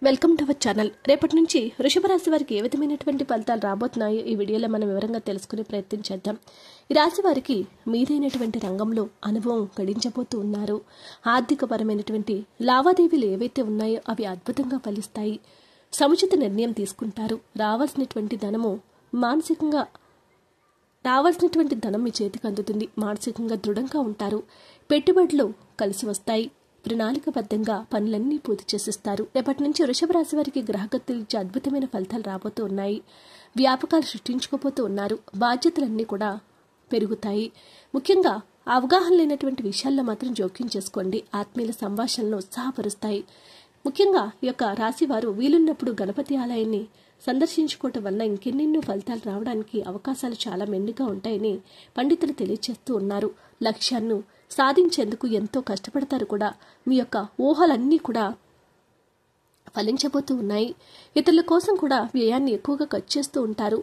Welcome to our channel. రేపటి నుంచి వృషభ రాశి వారికి ఏ విధమైనటువంటి ఫలితాలు రాబోతున్నాయో ఈ వీడియోలో మనం వివరంగా తెలుసుకునే ప్రయత్నం చేద్దాం. ఈ రాశి వారికి మీదైనటువంటి రంగంలో అనుభవం గడించబోతూ ఉన్నారు. ఆర్థికపరమైనటువంటి లావాదేవీలు ఏవైతే ఉన్నాయో అవి అద్భుతంగా ఫలిస్తాయి. సముచిత నిర్ణయం తీసుకుంటారు. రావాల్సినటువంటి ధనం మీ చేతికి అందుతుంది. మానసికంగా దృఢంగా ఉంటారు. పెట్టుబడులు కలిసి వస్తాయి. ప్రణాళికబద్ధంగా పనులన్నీ పూర్తి చేసిస్తారు. రేపటి నుంచి వృషభ రాశి వారికి గ్రహగతులు ఇచ్చే అద్భుతమైన ఫలితాలు రాబోతూ ఉన్నాయి. వ్యాపకాలు సృష్టించుకోబోతూ ఉన్నారు. బాధ్యతలన్నీ కూడా పెరుగుతాయి. ముఖ్యంగా అవగాహన లేనటువంటి విషయాల్లో మాత్రం జోక్యం చేసుకోండి. ఆత్మీయుల సంభాషణలు ఉత్సాహపరుస్తాయి. ముఖ్యంగా ఈ యొక్క రాశి వారు వీలున్నప్పుడు గణపతి ఆలయాన్ని సందర్శించుకోవటం వల్ల ఇంకెన్నెన్నో ఫలితాలు రావడానికి అవకాశాలు చాలా మెండుగా ఉంటాయని పండితులు తెలియజేస్తూ ఉన్నారు. లక్ష్యాన్ని సాధించేందుకు ఎంతో కష్టపడతారు కూడా. మీ యొక్క ఊహలన్నీ కూడా ఫలించబోతూ ఉన్నాయి. ఇతరుల కోసం కూడా వ్యయాన్ని ఎక్కువగా ఖర్చు చేస్తూ ఉంటారు.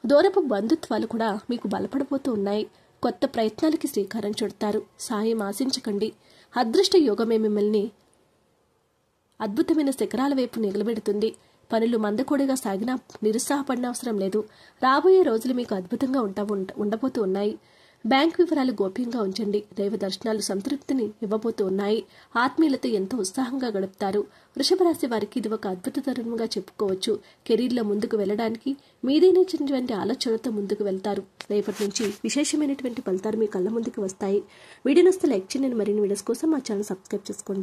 దూరపు బంధుత్వాలు కూడా మీకు బలపడబోతూ ఉన్నాయి. కొత్త ప్రయత్నాలకి శ్రీకారం చుడతారు. సాయం ఆశించకండి. అదృష్ట యోగమే మిమ్మల్ని అద్భుతమైన శిఖరాల వైపు నిలబెడుతుంది. పనులు మందకొడిగా సాగినా నిరుత్సాహపడిన అవసరం లేదు. రాబోయే రోజులు మీకు అద్భుతంగా ఉండబోతూ ఉన్నాయి. బ్యాంక్ వివరాలు గోప్యంగా ఉంచండి. దైవ దర్శనాలు సంతృప్తిని ఇవ్వబోతూ ఉన్నాయి. ఆత్మీయులతో ఎంతో ఉత్సాహంగా గడుపుతారు. వృషభ రాశి వారికి ఇది ఒక అద్భుత తరుణంగా చెప్పుకోవచ్చు. కెరీర్లో ముందుకు వెళ్ళడానికి మీదైనటువంటి ఆలోచనలతో ముందుకు వెళ్తారు. రేపటి నుంచి విశేషమైనటువంటి ఫలితాలు మీ కళ్ళ ముందుకు వస్తాయి. వీడియో నచ్చితే లైక్ చేయండి. మరిన్ని వీడియోస్ కోసం మా ఛానల్ సబ్స్క్రైబ్ చేసుకోండి.